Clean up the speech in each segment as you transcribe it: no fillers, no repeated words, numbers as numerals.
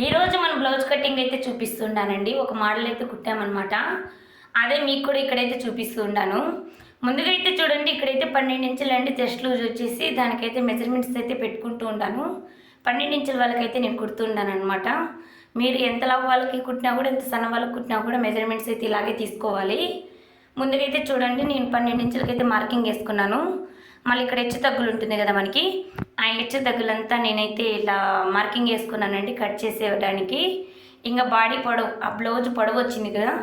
ఈరోజు మనం blouse cutting అయితే చూపిస్తున్నానండి. ఒక మోడల్ అయితే కుట్టామన్నమాట. అదే మీకు కూడా ఇక్కడైతే చూపిస్తూ ఉన్నాను. ముందుగా అయితే చూడండి, ఇక్కడైతే 12 ఇంచులండి చెస్ట్ లూజ్ వచ్చేసి దానికైతే మెజర్మెంట్స్ అయితే పెట్టుకుంటూ ఉంటాను. 12 ఇంచుల వాళ్ళకైతే నేను కుడుతున్నాను అనమాట. మీరు ఎంత లావు వాళ్ళకి కుట్టినా కూడా, ఎంత సన్న వాళ్ళకి కుట్టినా కూడా మెజర్మెంట్స్ అయితే ఇలాగే తీసుకోవాలి. ముందుగా అయితే చూడండి, నేను 12 ఇంచులకైతే మార్కింగ్ వేసుకున్నాను. మళ్ళీ ఇక్కడ హెచ్చు తగ్గులు ఉంటుంది కదా మనకి, ఆ హెచ్చు తగ్గులంతా నేనైతే ఇలా మార్కింగ్ వేసుకున్నానండి కట్ చేసేయడానికి. ఇంకా బాడీ పొడవు, ఆ బ్లౌజ్ పొడవు వచ్చింది కదా,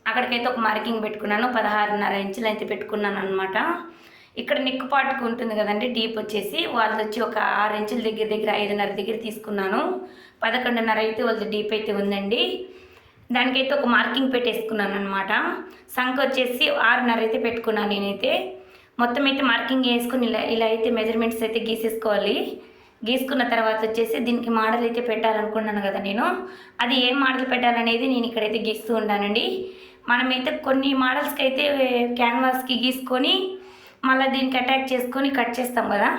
అక్కడికైతే ఒక మార్కింగ్ పెట్టుకున్నాను. 16.5 ఇంచులు అయితే పెట్టుకున్నాను అనమాట. ఇక్కడ నిక్కు పాటుకు ఉంటుంది కదండి, డీప్ వచ్చేసి వాళ్ళది వచ్చి ఒక 6 ఇంచుల దగ్గర 5.5 దగ్గర తీసుకున్నాను. 11.5 అయితే వాళ్ళది డీప్ అయితే ఉందండి. దానికైతే ఒక మార్కింగ్ పెట్టేసుకున్నాను అనమాట. సంఖ వచ్చేసి 6.5 అయితే పెట్టుకున్నాను నేనైతే. మొత్తం అయితే మార్కింగ్ వేసుకుని ఇలా అయితే మెజర్మెంట్స్ అయితే గీసేసుకోవాలి. గీసుకున్న తర్వాత వచ్చేసి దీనికి మోడల్ అయితే పెట్టాలనుకున్నాను కదా నేను, అది ఏం మోడల్ పెట్టాలనేది నేను ఇక్కడైతే గీస్తూ ఉంటానండి. మనమైతే కొన్ని మోడల్స్కి అయితే క్యాన్వాస్కి గీసుకొని మళ్ళీ దీనికి అటాక్ చేసుకొని కట్ చేస్తాం కదా,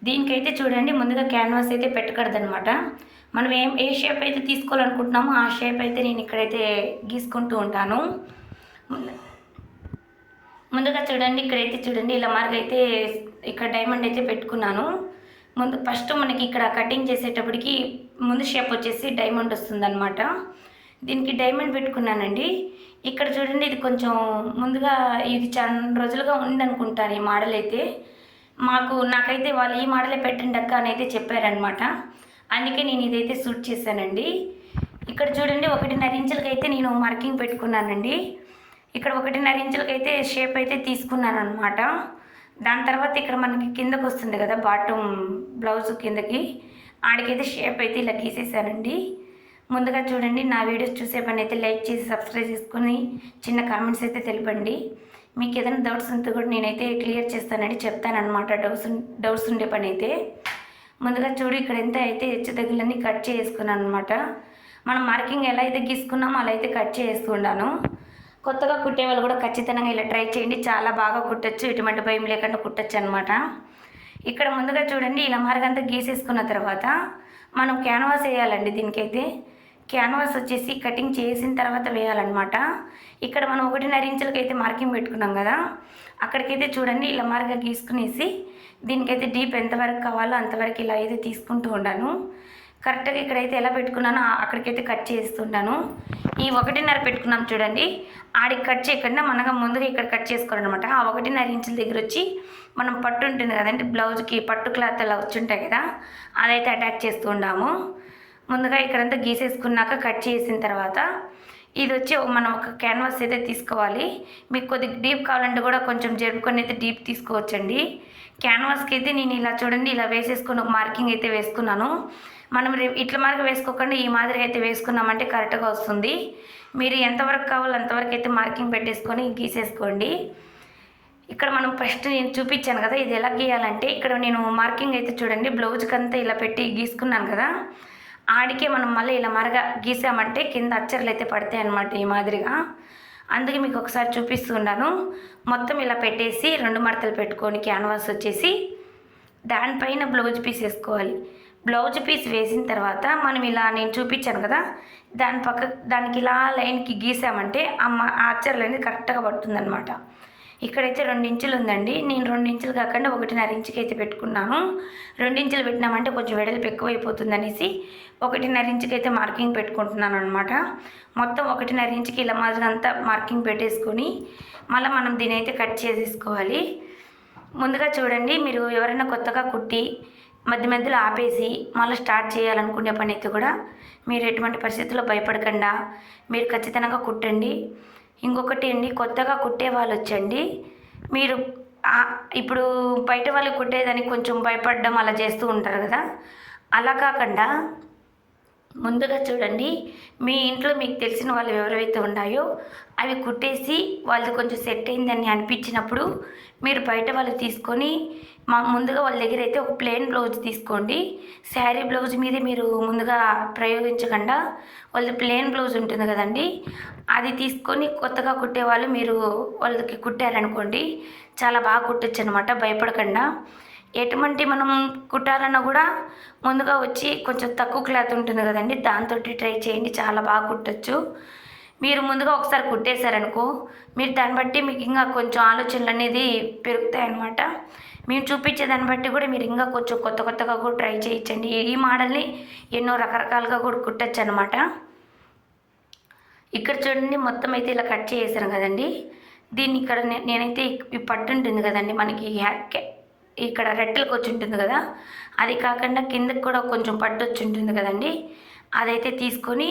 దీనికైతే చూడండి ముందుగా క్యాన్వాస్ అయితే పెట్టకూడదనమాట. మనం ఏ షేప్ అయితే తీసుకోవాలనుకుంటున్నామో ఆ షేప్ అయితే నేను ఇక్కడైతే గీసుకుంటూ ఉంటాను. ముందుగా చూడండి, ఇక్కడైతే చూడండి ఇలా మార్క్ అయితే ఇక్కడ డైమండ్ అయితే పెట్టుకున్నాను. ముందు ఫస్ట్ మనకి ఇక్కడ కటింగ్ చేసేటప్పటికి ముందు షేప్ వచ్చేసి డైమండ్ వస్తుందన్నమాట. దీనికి డైమండ్ పెట్టుకున్నానండి. ఇక్కడ చూడండి, ఇది కొంచెం ముందుగా ఇది చాలా రోజులుగా ఉందనుకుంటాను ఈ మోడల్ అయితే. నాకైతే వాళ్ళు ఈ మోడలే పెట్టండి అక్క అని అయితే చెప్పారనమాట. అందుకే నేను ఇదైతే సూట్ చేశానండి. ఇక్కడ చూడండి 1.5 ఇంచులకైతే నేను మార్కింగ్ పెట్టుకున్నానండి. ఇక్కడ 1.5 ఇంచులకైతే షేప్ అయితే తీసుకున్నాను అనమాట. దాని తర్వాత ఇక్కడ మనకి కిందకు వస్తుంది కదా బాటమ్ బ్లౌజ్ కిందకి, ఆడికైతే షేప్ అయితే ఇలా గీసేసానండి. ముందుగా చూడండి, నా వీడియోస్ చూసే పని అయితే లైక్ చేసి సబ్స్క్రైబ్ చేసుకొని చిన్న కామెంట్స్ అయితే తెలిపండి. మీకు ఏదైనా డౌట్స్ ఉంటే కూడా నేనైతే క్లియర్ చేస్తానండి, చెప్తానమాట. డౌట్స్ ఉండే పని అయితే ముందుగా చూడు, ఇక్కడ ఎంత అయితే హెచ్చు తగ్గులన్నీ కట్ చేసుకున్నాను అనమాట. మనం మార్కింగ్ ఎలా అయితే గీసుకున్నామో అలా అయితే కట్ చేసుకున్నాను. కొత్తగా కుట్టే వాళ్ళు కూడా ఖచ్చితంగా ఇలా ట్రై చేయండి, చాలా బాగా కుట్టచ్చు, ఎటువంటి భయం లేకుండా కుట్టచ్చు అనమాట. ఇక్కడ ముందుగా చూడండి, ఇలా మార్గంతా గీసేసుకున్న తర్వాత మనం క్యాన్వాస్ వేయాలండి. దీనికైతే క్యాన్వాస్ వచ్చేసి కటింగ్ చేసిన తర్వాత వేయాలన్నమాట. ఇక్కడ మనం 1.5 ఇంచులకైతే మార్కింగ్ పెట్టుకున్నాం కదా, అక్కడికైతే చూడండి ఇలా మార్గా గీసుకునేసి దీనికైతే డీప్ ఎంతవరకు కావాలో అంతవరకు ఇలా అయితే తీసుకుంటూ ఉన్నాను. కరెక్ట్గా ఇక్కడైతే ఎలా పెట్టుకున్నానో అక్కడికైతే కట్ చేస్తుంటాను. ఈ 1.5 పెట్టుకున్నాం చూడండి, ఆడికి కట్ చేయకుండా మనగా ముందుగా ఇక్కడ కట్ చేసుకోవాలన్నమాట. ఆ 1.5 ఇంచుల దగ్గర వచ్చి మనం పట్టు ఉంటుంది కదండి, బ్లౌజ్కి పట్టు క్లాత్ అలా వచ్చుంటాయి కదా, అదైతే అటాక్ చేస్తూ ఉన్నాము. ముందుగా ఇక్కడంతా గీసేసుకున్నాక కట్ చేసిన తర్వాత ఇది వచ్చి మనం ఒక క్యాన్వాస్ అయితే తీసుకోవాలి. మీకు కొద్దిగా డీప్ కావాలంటే కూడా కొంచెం జరుపుకొని అయితే డీప్ తీసుకోవచ్చండి. క్యాన్వాస్కి అయితే నేను ఇలా చూడండి ఇలా వేసేసుకొని ఒక మార్కింగ్ అయితే వేసుకున్నాను. మనం ఇట్లా మార్క్ వేసుకోకుండా ఈ మాదిరిగా అయితే వేసుకున్నామంటే కరెక్ట్గా వస్తుంది. మీరు ఎంతవరకు కావాలో అంతవరకు అయితే మార్కింగ్ పెట్టేసుకొని గీసేసుకోండి. ఇక్కడ మనం ఫస్ట్ నేను చూపించాను కదా, ఇది ఎలా గీయాలంటే ఇక్కడ నేను మార్కింగ్ అయితే చూడండి బ్లౌజ్కి అంతా ఇలా పెట్టి గీసుకున్నాను కదా, ఆడికే మనం మళ్ళీ ఇలా మరగా గీసామంటే కింద అచ్చర్లు అయితే పడతాయి అన్నమాట ఈ మాదిరిగా. అందుకే మీకు ఒకసారి చూపిస్తున్నాను. మొత్తం ఇలా పెట్టేసి 2 మడతలు పెట్టుకొని క్యాన్వాస్ వచ్చేసి దానిపైన బ్లౌజ్ పీస్ వేసుకోవాలి. బ్లౌజ్ పీస్ వేసిన తర్వాత మనం ఇలా నేను చూపించాను కదా, దానికి ఇలా లైన్కి గీసామంటే ఆ అచ్చర్లు అనేది కరెక్ట్గా పడుతుందన్నమాట. ఇక్కడైతే 2 ఇంచులు ఉందండి, నేను 2 ఇంచులు కాకుండా 1.5 ఇంచుకి అయితే పెట్టుకున్నాను. 2 ఇంచులు పెట్టినామంటే కొంచెం వెడల్పు ఎక్కువైపోతుంది అనేసి 1.5 ఇంచుకి అయితే మార్కింగ్ పెట్టుకుంటున్నాను అనమాట. మొత్తం 1.5 ఇంచుకి ఇలా అంతా మార్కింగ్ పెట్టేసుకొని మళ్ళీ మనం దీని అయితే కట్ చేసేసుకోవాలి. ముందుగా చూడండి, మీరు ఎవరైనా కొత్తగా కుట్టి మధ్యలో ఆపేసి మళ్ళీ స్టార్ట్ చేయాలనుకునే పని అయితే కూడా మీరు ఎటువంటి పరిస్థితుల్లో భయపడకుండా మీరు ఖచ్చితంగా కుట్టండి. ఇంకొకటి అండి, కొత్తగా కుట్టే వాళ్ళు వచ్చండి, మీరు ఇప్పుడు బయట వాళ్ళు కుట్టేదానికి కొంచెం భయపడడం అలా చేస్తూ ఉంటారు కదా, అలా కాకుండా ముందుగా చూడండి మీ ఇంట్లో మీకు తెలిసిన వాళ్ళు ఎవరైతే ఉన్నాయో అవి కుట్టేసి వాళ్ళది కొంచెం సెట్ అయిందని అనిపించినప్పుడు మీరు బయట వాళ్ళు తీసుకొని ముందుగా వాళ్ళ దగ్గర అయితే ఒక ప్లెయిన్ బ్లౌజ్ తీసుకోండి. శారీ బ్లౌజ్ మీద మీరు ముందుగా ప్రయోగించకుండా వాళ్ళది ప్లెయిన్ బ్లౌజ్ ఉంటుంది కదండి, అది తీసుకొని కొత్తగా కుట్టేవాళ్ళు మీరు వాళ్ళకి కుట్టారనుకోండి చాలా బాగా కుట్టచ్చు అనమాట, భయపడకుండా. ఎటువంటి మనం కుట్టాలన్నా కూడా ముందుగా వచ్చి కొంచెం తక్కువ క్లాత్ ఉంటుంది కదండి, దాంతో ట్రై చేయండి, చాలా బాగా కుట్టచ్చు. మీరు ముందుగా ఒకసారి కుట్టేశారనుకో, మీరు దాన్ని బట్టి మీకు ఇంకా కొంచెం ఆలోచనలు అనేది పెరుగుతాయి అన్నమాట. మేము చూపించే దాన్ని బట్టి కూడా మీరు ఇంకా కొంచెం కొత్త కొత్తగా కూడా ట్రై చేయించండి. ఈ మోడల్ని ఎన్నో రకరకాలుగా కూడా కుట్టచ్చు అనమాట. ఇక్కడ చూడండి, మొత్తం అయితే ఇలా కట్ చేసాను కదండి. దీన్ని ఇక్కడ నేనైతే ఈ పట్టు ఉంటుంది కదండి మనకి, ఇక్కడ రెట్టెలకు వచ్చి ఉంటుంది కదా, అది కాకుండా కిందకి కూడా కొంచెం పట్టు వచ్చి ఉంటుంది కదండి, అదైతే తీసుకొని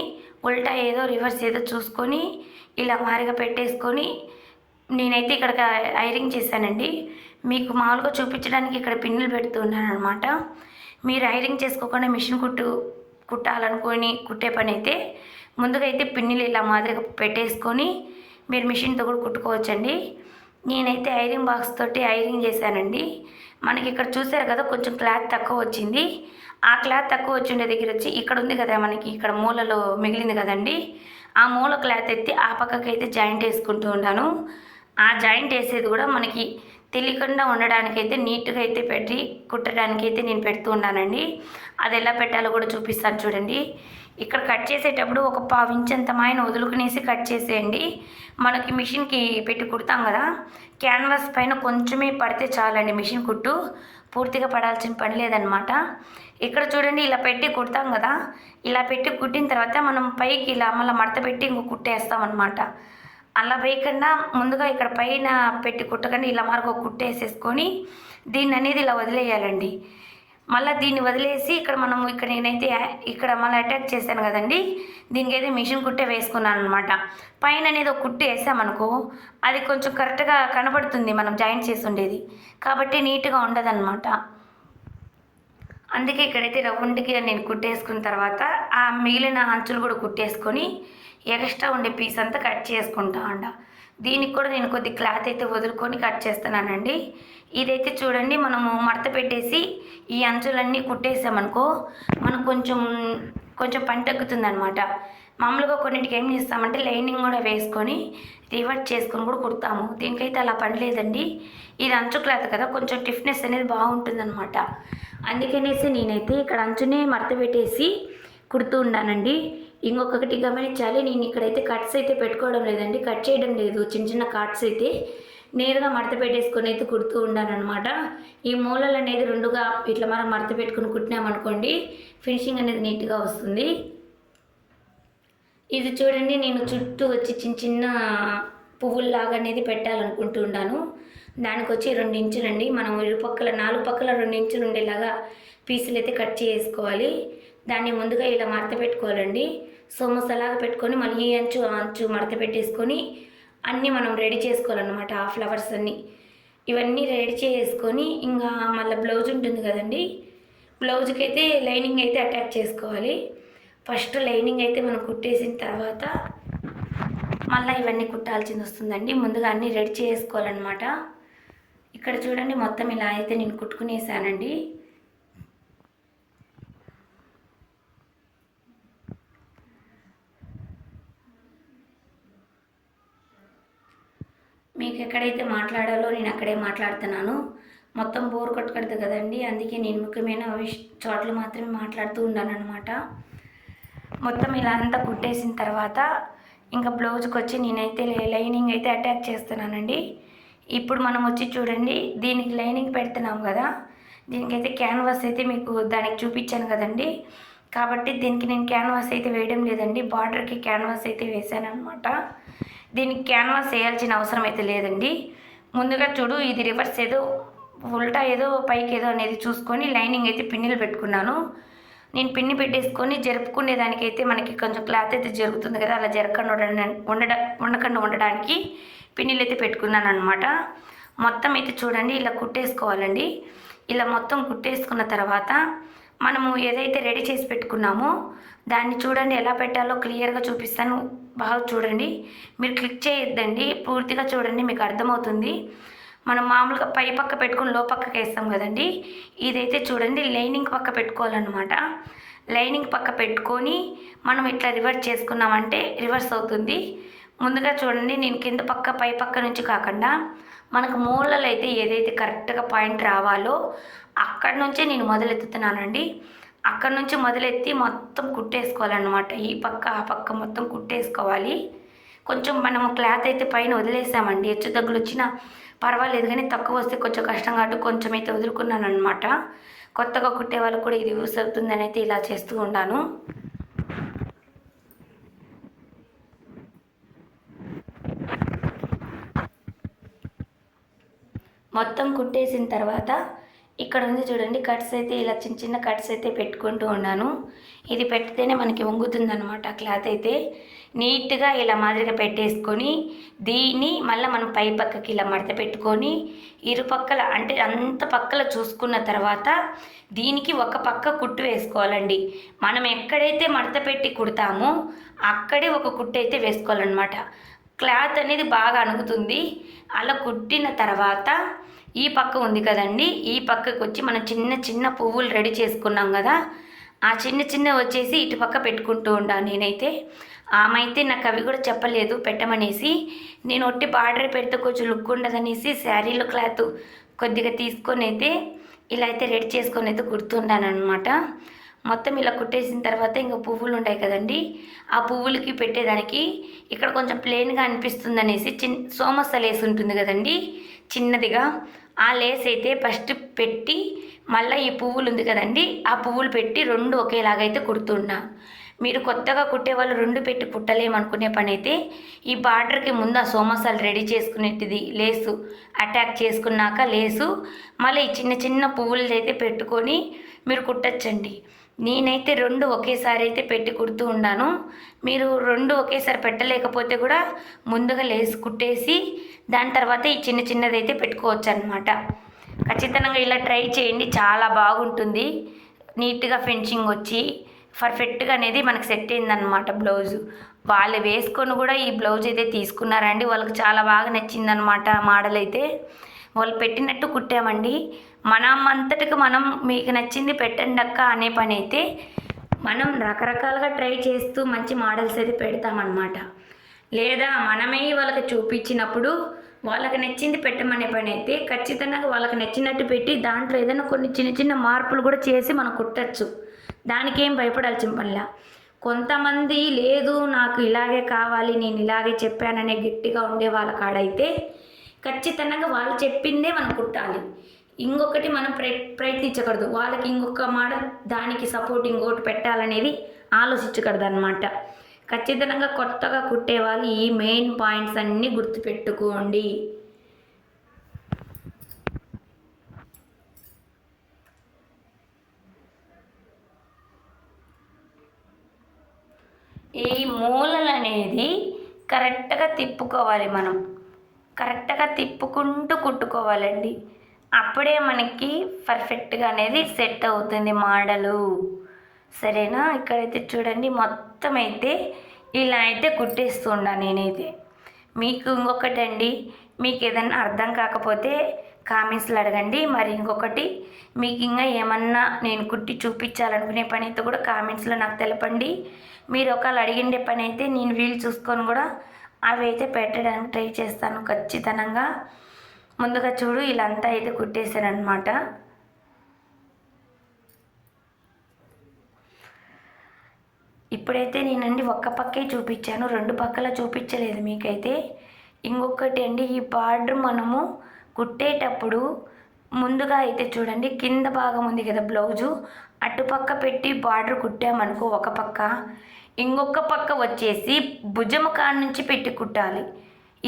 ఉల్టా ఏదో రివర్స్ ఏదో చూసుకొని ఇలా మారిగా పెట్టేసుకొని నేనైతే ఇక్కడ ఐరింగ్ చేశానండి. మీకు మామూలుగా చూపించడానికి ఇక్కడ పిన్నులు పెడుతున్నాను అనమాట. మీరు ఐరింగ్ చేసుకోకుండా మిషన్ కుట్టాలనుకొని కుట్టే పని అయితే ముందుగా అయితే పిన్నులు ఇలా మాదిరిగా పెట్టేసుకొని మీరు మిషన్తో కూడా కుట్టుకోవచ్చండి. నేనైతే ఐరింగ్ బాక్స్ తోటి ఐరింగ్ చేశానండి. మనకి ఇక్కడ చూసారు కదా, కొంచెం క్లాత్ తక్కువ వచ్చింది. ఆ క్లాత్ తక్కువ వచ్చిండే దగ్గర వచ్చి ఇక్కడ ఉంది కదా మనకి, ఇక్కడ మూలలో మిగిలింది కదండి, ఆ మూల క్లాత్ ఎత్తి ఆ పక్కకి అయితే జాయింట్ వేసుకుంటూ ఉన్నాను. ఆ జాయింట్ వేసేది కూడా మనకి తెలియకుండా ఉండడానికైతే నీట్గా అయితే పెట్టి కుట్టడానికైతే నేను పెడుతూ ఉన్నానండి. అది ఎలా పెట్టాలో కూడా చూపిస్తాను చూడండి. ఇక్కడ కట్ చేసేటప్పుడు ఒక 1/4 ఇంచ్ అంత మాయన వదులుకునేసి కట్ చేసేయండి. మనకి మిషన్కి పెట్టి కుడతాం కదా, క్యాన్వాస్ పైన కొంచెమే పడితే చాలండి మిషన్ కుట్టు, పూర్తిగా పడాల్సిన పని లేదనమాట. ఇక్కడ చూడండి, ఇలా పెట్టి కుడతాం కదా, ఇలా పెట్టి కుట్టిన తర్వాత మనం పైకి ఇలా మళ్ళీ మడత పెట్టి ఇంకో కుట్టేస్తాం అనమాట. అలా వేయకుండా ముందుగా ఇక్కడ పైన పెట్టి కుట్టకండి, ఇలా మరొక కుట్టేసేసుకొని దీన్ని అనేది ఇలా వదిలేయాలండి. మళ్ళీ దీన్ని వదిలేసి ఇక్కడ నేనైతే ఇక్కడ మళ్ళీ అటాక్ చేశాను కదండి, దీనికైతే మిషన్ కుట్టే వేసుకున్నాను అనమాట. పైన అనేది ఒక కుట్టు వేసామనుకో, అది కొంచెం కరెక్ట్గా కనబడుతుంది మనం జాయింట్ చేసి ఉండేది, కాబట్టి నీట్గా ఉండదన్నమాట. అందుకే ఇక్కడైతే రౌండ్కి నేను కుట్టేసుకున్న తర్వాత ఆ మిగిలిన అంచులు కూడా కుట్టేసుకొని ఎక్స్ట్రా ఉండే పీస్ అంతా కట్ చేసుకుంటా అంట. దీనికి కూడా నేను కొద్ది క్లాత్ అయితే వదులుకొని కట్ చేస్తున్నానండి. ఇదైతే చూడండి, మనము మడత పెట్టేసి ఈ అంచులన్నీ కుట్టేసామనుకో మనకు కొంచెం పని తగ్గుతుంది అనమాట. మామూలుగా కొన్నింటికి ఏం చేస్తామంటే లైనింగ్ కూడా వేసుకొని రివర్స్ చేసుకొని కూడా కుడతాము. దీనికైతే అలా పని లేదండి. ఇది అంచు క్లాత్ కదా, కొంచెం టిఫ్నెస్ అనేది బాగుంటుందన్నమాట. అందుకనేసి నేనైతే ఇక్కడ అంచునే మడత పెట్టేసి కుడుతూ ఉన్నానండి. ఇంకొకటి గమనించాలి, నేను ఇక్కడైతే కట్స్ అయితే పెట్టుకోవడం లేదండి, కట్ చేయడం లేదు. చిన్న చిన్న కట్స్ అయితే నేరుగా మడత పెట్టేసుకొని అయితే కుడుతూ ఉన్నానమాట. ఈ మూలలు అనేది రెండుగా ఇట్లా మనం మడత పెట్టుకుని కుట్టినామనుకోండి, ఫినిషింగ్ అనేది నీట్గా వస్తుంది. ఇది చూడండి, నేను చుట్టూ వచ్చి చిన్న చిన్న పువ్వుల్లాగా అనేది పెట్టాలనుకుంటూ ఉన్నాను. దానికి వచ్చి 2 ఇంచులండి. మనం ఇరుపక్కల 4 పక్కల 2 ఇంచులు ఉండేలాగా పీసులు అయితే కట్ చేసుకోవాలి. దాన్ని ముందుగా ఇలా మడత పెట్టుకోవాలండి. సొమ్మసలాగా పెట్టుకొని మళ్ళీ ఈ అంచు మడత పెట్టేసుకొని అన్నీ మనం రెడీ చేసుకోవాలన్నమాట. ఆ ఫ్లవర్స్ అన్నీ ఇవన్నీ రెడీ చేసుకొని ఇంకా మళ్ళీ బ్లౌజ్ ఉంటుంది కదండి, బ్లౌజ్కి అయితే లైనింగ్ అయితే అటాచ్ చేసుకోవాలి. ఫస్ట్ లైనింగ్ అయితే మనం కుట్టేసిన తర్వాత మళ్ళీ ఇవన్నీ కుట్టాల్సింది వస్తుందండి. ముందుగా అన్నీ రెడీ చేసుకోవాలన్నమాట. ఇక్కడ చూడండి, మొత్తం ఇలా అయితే నేను కుట్టుకునేసానండి. మీకు ఎక్కడైతే మాట్లాడాలో నేను అక్కడే మాట్లాడుతున్నాను. మొత్తం బోర్ కొట్టకూడదు కదండి, అందుకే నేను ముఖ్యమైన చోట్ల మాత్రమే మాట్లాడుతూ ఉన్నాను అనమాట. మొత్తం ఇలా అంతా కుట్టేసిన తర్వాత ఇంకా బ్లౌజ్కి వచ్చి నేనైతే లైనింగ్ అయితే అటాచ్ చేస్తున్నానండి. ఇప్పుడు మనం వచ్చి చూడండి, దీనికి లైనింగ్ పెడుతున్నాం కదా, దీనికైతే క్యాన్వాస్ అయితే మీకు దానికి చూపించాను కదండి, కాబట్టి దీనికి నేను క్యాన్వాస్ అయితే వేయడం లేదండి, బార్డర్కి క్యాన్వాస్ అయితే వేసాను అనమాట. దీనికి క్యాన్వాస్ వేయాల్సిన అవసరం అయితే లేదండి. ముందుగా చూడు, ఇది రివర్స్ ఏదో ఉల్టా ఏదో పైకి ఏదో అనేది చూసుకొని లైనింగ్ అయితే పిన్నులు పెట్టుకున్నాను. నేను పిన్ని పెట్టేసుకొని జరుపుకునే దానికైతే మనకి కొంచెం క్లాత్ అయితే జరుగుతుంది కదా, అలా జరగకుండా ఉండడానికి పిన్నులు అయితే పెట్టుకున్నాను అనమాట. మొత్తం అయితే చూడండి, ఇలా కుట్టేసుకోవాలండి. ఇలా మొత్తం కుట్టేసుకున్న తర్వాత మనము ఏదైతే రెడీ చేసి పెట్టుకున్నామో దాన్ని చూడండి ఎలా పెట్టాలో క్లియర్గా చూపిస్తాను, బాగా చూడండి. మీరు క్లిక్ చేయొద్దండి, పూర్తిగా చూడండి, మీకు అర్థమవుతుంది. మనం మామూలుగా పై పక్క పెట్టుకుని లో పక్కకి వేస్తాం కదండి, ఇదైతే చూడండి లైనింగ్ పక్క పెట్టుకోవాలన్నమాట. లైనింగ్ పక్క పెట్టుకొని మనం ఇట్లా రివర్స్ చేసుకున్నామంటే రివర్స్ అవుతుంది. ముందుగా చూడండి, నేను కింద పక్క పై పక్క నుంచి కాకుండా మనకు మూలలు అయితే ఏదైతే కరెక్ట్గా పాయింట్ రావాలో అక్కడి నుంచే నేను మొదలెత్తుతున్నానండి. అక్కడ నుంచి మొదలెత్తి మొత్తం కుట్టేసుకోవాలన్నమాట. ఈ పక్క ఆ పక్క మొత్తం కుట్టేసుకోవాలి. కొంచెం మనము క్లాత్ అయితే పైన వదిలేసామండి, హెచ్చు తగ్గులు వచ్చినా పర్వాలేదు, కానీ తక్కువ వస్తే కొంచెం కష్టం కాబట్టి కొంచెం అయితే వదులుకున్నాను అనమాట. కొత్తగా కుట్టే వాళ్ళకు కూడా ఇది యూస్ అవుతుందని అయితే ఇలా చేస్తూ ఉన్నాను. మొత్తం కుట్టేసిన తర్వాత ఇక్కడ ఉంది చూడండి, కట్స్ అయితే ఇలా చిన్న చిన్న కట్స్ అయితే పెట్టుకుంటూ ఉన్నాను. ఇది పెడితేనే మనకి వంగుతుందన్నమాట క్లాత్ అయితే. నీట్గా ఇలా మాదిరిగా పెట్టేసుకొని దీన్ని మళ్ళీ మనం పై పక్కకి ఇలా మడత పెట్టుకొని ఇరుపక్కల అంటే అంత పక్కల చూసుకున్న తర్వాత దీనికి ఒక పక్క కుట్టు వేసుకోవాలండి. మనం ఎక్కడైతే మడత పెట్టి కుడతామో అక్కడే ఒక కుట్టు అయితే వేసుకోవాలన్నమాట. క్లాత్ అనేది బాగా అణుగుతుంది. అలా కుట్టిన తర్వాత ఈ పక్క ఉంది కదండి, ఈ పక్కకు వచ్చి మనం చిన్న చిన్న పువ్వులు రెడీ చేసుకున్నాం కదా, ఆ చిన్న చిన్న వచ్చేసి ఇటు పక్క పెట్టుకుంటూ ఉంటాను నేనైతే. ఆమె అయితే నాకు అవి కూడా చెప్పలేదు పెట్టమనేసి. నేను ఒట్టి బార్డర్ పెడితే కొంచెం లుక్ ఉండదనేసి శారీలో క్లాత్ కొద్దిగా తీసుకొని అయితే ఇలా అయితే రెడీ చేసుకొని అయితే కుడుతున్నాను అనమాట. మొత్తం ఇలా కుట్టేసిన తర్వాత ఇంకా పువ్వులు ఉంటాయి కదండి, ఆ పువ్వులకి పెట్టేదానికి ఇక్కడ కొంచెం ప్లెయిన్గా అనిపిస్తుంది అనేసి సోమస లేస్ ఉంటుంది కదండి చిన్నదిగా, ఆ లేస్ అయితే ఫస్ట్ పెట్టి మళ్ళీ ఈ పువ్వులు ఉంది కదండి ఆ పువ్వులు పెట్టి రెండు ఒకేలాగైతే కుడుతున్నా. మీరు కొత్తగా కుట్టేవాళ్ళు రెండు పెట్టి కుట్టలేమనుకునే పని అయితే ఈ బార్డర్కి ముందు ఆ సోమసాలు రెడీ చేసుకునేటిది లేసు అటాక్ చేసుకున్నాక లేసు మళ్ళీ ఈ చిన్న చిన్న పువ్వులు అయితే పెట్టుకొని మీరు కుట్టచ్చండి. నేనైతే రెండు ఒకేసారి అయితే పెట్టి కుడుతూ ఉన్నాను. మీరు రెండు ఒకేసారి పెట్టలేకపోతే కూడా ముందుగా లేసి కుట్టేసి దాని తర్వాత ఈ చిన్న చిన్నది అయితే పెట్టుకోవచ్చు అనమాట. ఖచ్చితంగా ఇలా ట్రై చేయండి, చాలా బాగుంటుంది. నీట్గా ఫినిషింగ్ వచ్చి పర్ఫెక్ట్గా అనేది మనకు సెట్ అయిందనమాట బ్లౌజు. వాళ్ళు వేసుకొని కూడా ఈ బ్లౌజ్ అయితే తీసుకున్నారండి, వాళ్ళకి చాలా బాగా నచ్చిందనమాట. మోడల్ అయితే వాళ్ళు పెట్టినట్టు కుట్టామండి. మనం అంతటికి మనం మీకు నచ్చింది పెట్టండి అక్క అనే పని అయితే మనం రకరకాలుగా ట్రై చేస్తూ మంచి మోడల్స్ అయితే పెడతామన్నమాట. లేదా మనమే వాళ్ళకి చూపించినప్పుడు వాళ్ళకి నచ్చింది పెట్టమనే పని అయితే ఖచ్చితంగా వాళ్ళకి నచ్చినట్టు పెట్టి దాంట్లో ఏదైనా కొన్ని చిన్న చిన్న మార్పులు కూడా చేసి మనం కుట్టచ్చు. దానికి ఏం భయపడాల్సిన పనిలా. కొంతమంది లేదు నాకు ఇలాగే కావాలి నేను ఇలాగే చెప్పాననే గట్టిగా ఉండే వాళ్ళ కాడైతే ఖచ్చితంగా వాళ్ళు చెప్పిందే మనం కుట్టాలి. ఇంకొకటి మనం ప్రయత్నించకూడదు, వాళ్ళకి ఇంకొక మోడల్ దానికి సపోర్ట్ ఇంకొకటి పెట్టాలనేది ఆలోచించకూడదు అనమాట. ఖచ్చితంగా కొత్తగా కుట్టేవాళ్ళు ఈ మెయిన్ పాయింట్స్ అన్నీ గుర్తుపెట్టుకోండి. ఈ మూలలు అనేది కరెక్ట్గా తిప్పుకోవాలి, మనం కరెక్ట్గా తిప్పుకుంటూ కుట్టుకోవాలండి. అప్పుడే మనకి పర్ఫెక్ట్గా అనేది సెట్ అవుతుంది మోడలు. సరేనా? ఇక్కడైతే చూడండి మొత్తం అయితే ఇలా అయితే కుట్టేస్తున్నా నేనైతే. మీకు ఇంకొకటి అండి, మీకు ఏదైనా అర్థం కాకపోతే కామెంట్స్లో అడగండి. మరి ఇంకొకటి మీకు ఇంకా ఏమన్నా నేను కుట్టి చూపించాలనుకునే పని అయితే కూడా కామెంట్స్లో నాకు తెలపండి. మీరు ఒకవేళ అడిగిండే పని అయితే నేను వీలు చూసుకొని కూడా అవి అయితే పెట్టడానికి ట్రై చేస్తాను ఖచ్చితంగా. ముందుగా చూడు ఇలా అంతా అయితే కుట్టేశారనమాట. ఇప్పుడైతే నేనండి ఒక్క పక్కే చూపించాను, రెండు పక్కల చూపించలేదు మీకైతే. ఇంకొకటి అండి, ఈ బార్డర్ మనము కుట్టేటప్పుడు ముందుగా అయితే చూడండి కింద భాగం ఉంది కదా బ్లౌజు, అటుపక్క పెట్టి బార్డర్ కుట్టామనుకో ఒక పక్క, ఇంకొక పక్క వచ్చేసి భుజము కాడ నుంచి పెట్టి కుట్టాలి.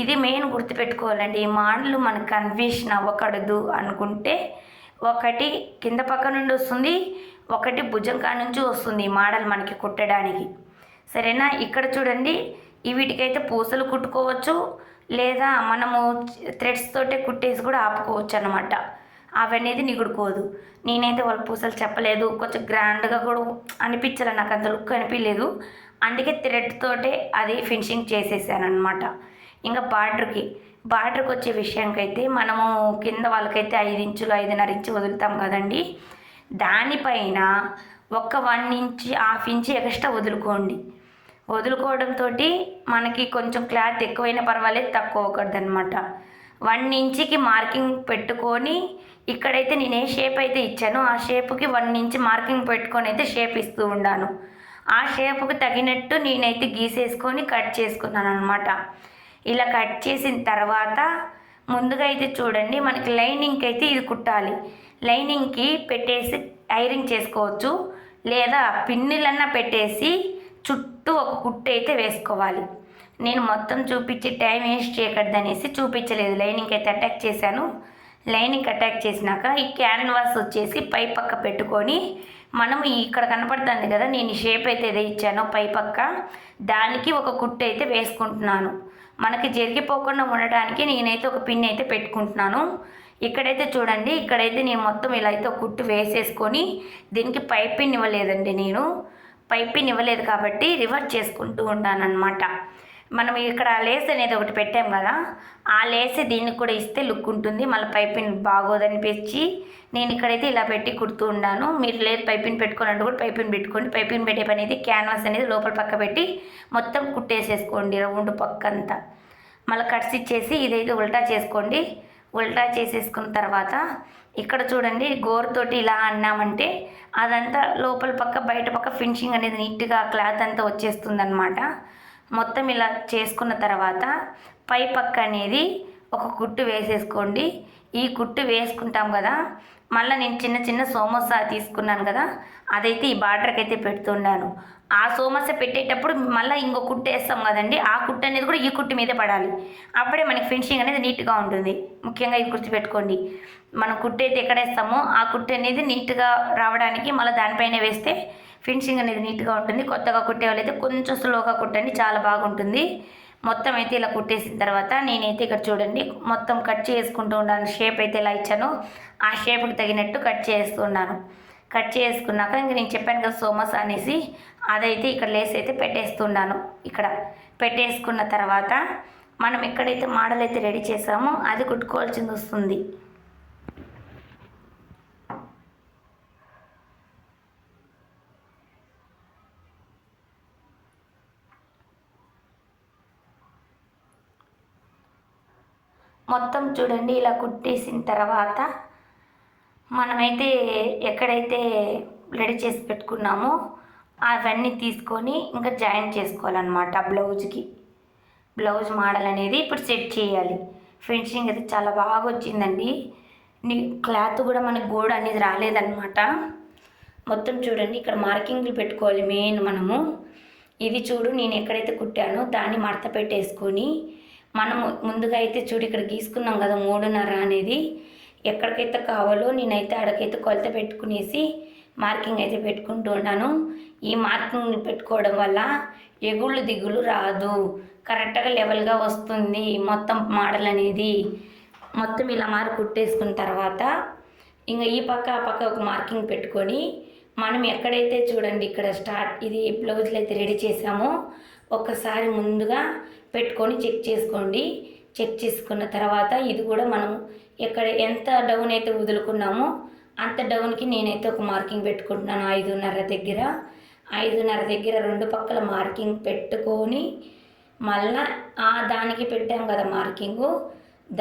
ఇది మెయిన్ గుర్తుపెట్టుకోవాలండి. ఈ మోడల్ మనకు కన్ఫ్యూషన్ అవ్వకూడదు అనుకుంటే ఒకటి కింద పక్క నుండి వస్తుంది, ఒకటి భుజం కాడ నుంచి వస్తుంది ఈ మోడల్ మనకి కుట్టడానికి. సరేనా? ఇక్కడ చూడండి వీటికైతే పూసలు కుట్టుకోవచ్చు, లేదా మనము థ్రెడ్స్ తోటే కుట్టేసి కూడా ఆపుకోవచ్చు అనమాట. అవనేది నిగుడుకోదు. నేనైతే వాళ్ళ పూసలు చెప్పలేదు, కొంచెం గ్రాండ్గా కూడా అనిపించాలి, నాకు అంత లుక్ అనిపించలేదు, అందుకే థ్రెడ్ తోటే అది ఫినిషింగ్ చేసేసాను అనమాట. ఇంకా బార్డర్కి వచ్చే విషయానికైతే మనము కింద వాళ్ళకైతే 5 ఇంచులు 5.5 ఇంచు వదులుతాం కదండి, దానిపైన ఒక 1 ఇంచ్ 1/2 ఇంచ్ ఎక్స్ట్రా వదులుకోండి. వదులుకోవడంతో మనకి కొంచెం క్లాత్ ఎక్కువైనా పర్వాలేదు, తక్కువ అవ్వకూడదు అనమాట. 1 ఇంచుకి మార్కింగ్ పెట్టుకొని ఇక్కడైతే నేను ఏ షేప్ అయితే ఇచ్చానో ఆ షేప్కి 1 ఇంచ్ మార్కింగ్ పెట్టుకొని అయితే షేప్ ఇస్తూ ఉన్నాను. ఆ షేప్కి తగినట్టు నేనైతే గీసేసుకొని కట్ చేసుకున్నాను అనమాట. ఇలా కట్ చేసిన తర్వాత ముందుగా అయితే చూడండి, మనకి లైనింగ్కి అయితే ఇది కుట్టాలి. లైనింగ్కి పెట్టేసి ఐరన్ చేసుకోవచ్చు, లేదా పిన్నులన్నా పెట్టేసి చుట్టూ ఒక కుట్టు అయితే వేసుకోవాలి. నేను మొత్తం చూపించి టైం వేస్ట్ చేయకూడదు అనేసి చూపించలేదు. లైనింగ్కి అయితే అటాక్ చేశాను. లైనింగ్ అటాక్ చేసినాక ఈ క్యాన్వాస్ వచ్చేసి పై పక్క పెట్టుకొని మనం ఇక్కడ కనపడుతుంది కదా, నేను ఈ షేప్ అయితే ఏదో ఇచ్చానో పై పక్క, దానికి ఒక కుట్టు అయితే వేసుకుంటున్నాను. మనకి జరిగిపోకుండా ఉండటానికి నేనైతే ఒక పిన్ అయితే పెట్టుకుంటున్నాను. ఇక్కడైతే చూడండి, ఇక్కడైతే నేను మొత్తం ఇలా అయితే ఒక కుట్టు వేసేసుకొని, దీనికి పైపిన్ ఇవ్వలేదండి, నేను పైపిన్ ఇవ్వలేదు కాబట్టి రివర్స్ చేసుకుంటూ ఉన్నాను అనమాట. మనం ఇక్కడ లేస్ అనేది ఒకటి పెట్టాం కదా, ఆ లేస్ దీనికి కూడా ఇస్తే లుక్ ఉంటుంది. మళ్ళీ పైపిన్ బాగోదనిపించి నేను ఇక్కడైతే ఇలా పెట్టి కుడుతూ ఉన్నాను. మీరు లేదు పైపిన్ పెట్టుకోవాలంటే కూడా పైపిన్ పెట్టుకోండి. పైపిన్ పెట్టే పని అయితే క్యాన్వాస్ అనేది లోపల పక్క పెట్టి మొత్తం కుట్టేసేసుకోండి రౌండ్ పక్క అంతా. మళ్ళీ కట్స్ ఇచ్చేసి ఇదైతే ఉల్టా చేసుకోండి. ఉల్టా చేసేసుకున్న తర్వాత ఇక్కడ చూడండి, గోరుతోటి ఇలా అన్నామంటే అదంతా లోపల పక్క బయట పక్క ఫినిషింగ్ అనేది నీట్గా క్లాత్ అంతా వచ్చేస్తుంది అనమాట. మొత్తం ఇలా చేసుకున్న తర్వాత పై పక్క అనేది ఒక కుట్టు వేసేసుకోండి. ఈ కుట్టు వేసుకుంటాం కదా, మళ్ళీ నేను చిన్న చిన్న సోమోసా తీసుకున్నాను కదా, అదైతే ఈ బార్డర్కి అయితే పెడుతున్నాను. ఆ సోమోసా పెట్టేటప్పుడు మళ్ళీ ఇంకో కుట్టు వేస్తాం కదండి, ఆ కుట్టు అనేది కూడా ఈ కుట్టు మీదే పడాలి. అప్పుడే మనకి ఫినిషింగ్ అనేది నీట్గా ఉంటుంది. ముఖ్యంగా ఇది గుర్తుపెట్టుకోండి, మనం కుట్టు అయితే ఎక్కడ వేస్తామో ఆ కుట్టు అనేది నీట్గా రావడానికి మళ్ళీ దానిపైన వేస్తే ఫినిషింగ్ అనేది నీట్గా ఉంటుంది. కొత్తగా కుట్టే వాళ్ళైతే కొంచెం స్లోగా కుట్టండి, చాలా బాగుంటుంది. మొత్తం అయితే ఇలా కుట్టేసిన తర్వాత నేనైతే ఇక్కడ చూడండి మొత్తం కట్ చేసుకుంటూ ఉన్నాను. షేప్ అయితే ఎలా ఇచ్చానో ఆ షేప్కి తగినట్టు కట్ చేస్తున్నాను. కట్ చేసుకున్నాక ఇంక నేను చెప్పాను కదా సోమోసా అనేసి, అదైతే ఇక్కడ లేస్ అయితే పెట్టేస్తున్నాను. ఇక్కడ పెట్టేసుకున్న తర్వాత మనం ఎక్కడైతే మోడల్ అయితే రెడీ చేసామో అది కుట్టుకోవాల్సింది వస్తుంది. మొత్తం చూడండి ఇలా కుట్టేసిన తర్వాత మనమైతే ఎక్కడైతే రెడీ చేసి పెట్టుకున్నామో అవన్నీ తీసుకొని ఇంకా జాయిన్ చేసుకోవాలన్నమాట. బ్లౌజ్కి బ్లౌజ్ మోడల్ అనేది ఇప్పుడు సెట్ చేయాలి. ఫినిషింగ్ అయితే చాలా బాగా వచ్చిందండి. క్లాత్ కూడా మనకి గోడ అనేది రాలేదన్నమాట. మొత్తం చూడండి ఇక్కడ మార్కింగ్లు పెట్టుకోవాలి మెయిన్ మనము. ఇది చూడు నేను ఎక్కడైతే కుట్టానో దాన్ని మడత పెట్టేసుకొని మనము ముందుగా అయితే చూడు ఇక్కడ గీసుకున్నాం కదా 3.5 అనేది, ఎక్కడికైతే కావాలో నేనైతే అక్కడికైతే కొలత పెట్టుకునేసి మార్కింగ్ అయితే పెట్టుకుంటూ ఉన్నాను. ఈ మార్కింగ్ పెట్టుకోవడం వల్ల ఎగుళ్ళు దిగులు రాదు, కరెక్ట్గా లెవెల్గా వస్తుంది మొత్తం మోడల్ అనేది. మొత్తం ఇలా కుట్టేసుకున్న తర్వాత ఇంకా ఈ పక్క ఆ పక్క ఒక మార్కింగ్ పెట్టుకొని మనం ఎక్కడైతే చూడండి ఇక్కడ ఇది బ్లౌజ్లు అయితే రెడీ చేసామో ఒక్కసారి ముందుగా పెట్టుకొని చెక్ చేసుకోండి. చెక్ చేసుకున్న తర్వాత ఇది కూడా మనం ఎక్కడ ఎంత డౌన్ అయితే వదులుకున్నామో అంత డౌన్కి నేనైతే ఒక మార్కింగ్ పెట్టుకుంటున్నాను. 5.5 దగ్గర 5.5 దగ్గర 2 పక్కల మార్కింగ్ పెట్టుకొని మళ్ళా దానికి పెట్టాం కదా మార్కింగు,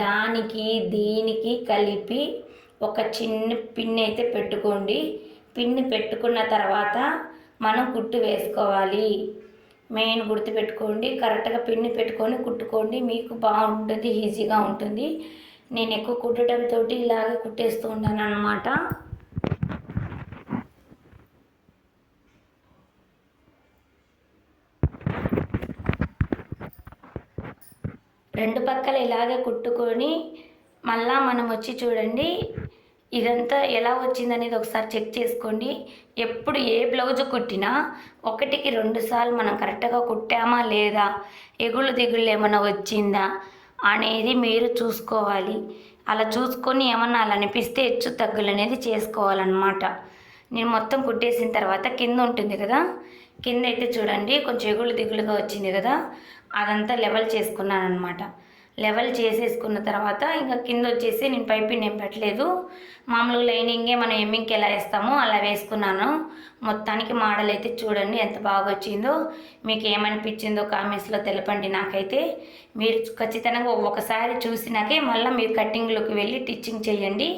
దానికి దీనికి కలిపి ఒక చిన్న పిన్ అయితే పెట్టుకోండి. పిన్ పెట్టుకున్న తర్వాత మనం కుట్టు వేసుకోవాలి. మెయిన్ గుర్తుపెట్టుకోండి, కరెక్ట్గా పిన్ని పెట్టుకొని కుట్టుకోండి, మీకు బాగుంటుంది, ఈజీగా ఉంటుంది. నేను ఎక్కువ కుట్టడంతో ఇలాగే కుట్టేస్తూ ఉన్నాను అన్నమాట. రెండు పక్కల ఇలాగే కుట్టుకొని మళ్ళా మనం వచ్చి చూడండి ఇదంతా ఎలా వచ్చిందనేది ఒకసారి చెక్ చేసుకోండి. ఎప్పుడు ఏ బ్లౌజ్ కుట్టినా 1కి 2 సార్లు మనం కరెక్ట్గా కుట్టామా లేదా, ఎగుళ్ళు దిగుళ్ళు ఏమైనా వచ్చిందా అనేది మీరు చూసుకోవాలి. అలా చూసుకొని ఏమన్నా అలా అనిపిస్తే హెచ్చు తగ్గులు అనేది చేసుకోవాలన్నమాట. నేను మొత్తం కుట్టేసిన తర్వాత కింద ఉంటుంది కదా, కింద అయితే చూడండి కొంచెం ఎగుళ్ళు దిగులుగా వచ్చింది కదా, అదంతా లెవెల్ చేసుకున్నాను అనమాట. లెవెల్ చేసేసుకున్న తర్వాత ఇంకా కింద వచ్చేసి నేను పైపింగ్ ఏం పెట్టలేదు, మామూలుగా లైనింగే మనం ఎమ్మింగ్కి ఎలా వేస్తామో అలా వేసుకున్నాను. మొత్తానికి మోడల్ అయితే చూడండి ఎంత బాగా వచ్చిందో. మీకు ఏమనిపించిందో కామెంట్స్లో తెలపండి. నాకైతే మీరు ఖచ్చితంగా ఒకసారి చూసినాకే మళ్ళీ మీరు కటింగ్లోకి వెళ్ళి టిచ్చింగ్ చేయండి,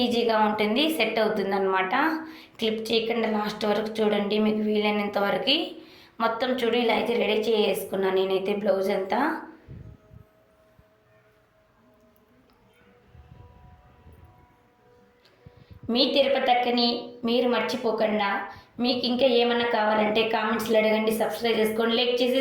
ఈజీగా ఉంటుంది, సెట్ అవుతుంది అనమాట. క్లిప్ చేయకుండా లాస్ట్ వరకు చూడండి, మీకు వీలైనంత వరకు. మొత్తం చూడు ఇలా అయితే రెడీ చేసుకున్నాను నేనైతే బ్లౌజ్ అంతా. మీ తిరుపతి అక్కని మీరు మర్చిపోకుండా, మీకు ఇంకా ఏమన్నా కావాలంటే కామెంట్స్లో అడగండి, సబ్స్క్రైబ్ చేసుకోండి, లైక్ చేసి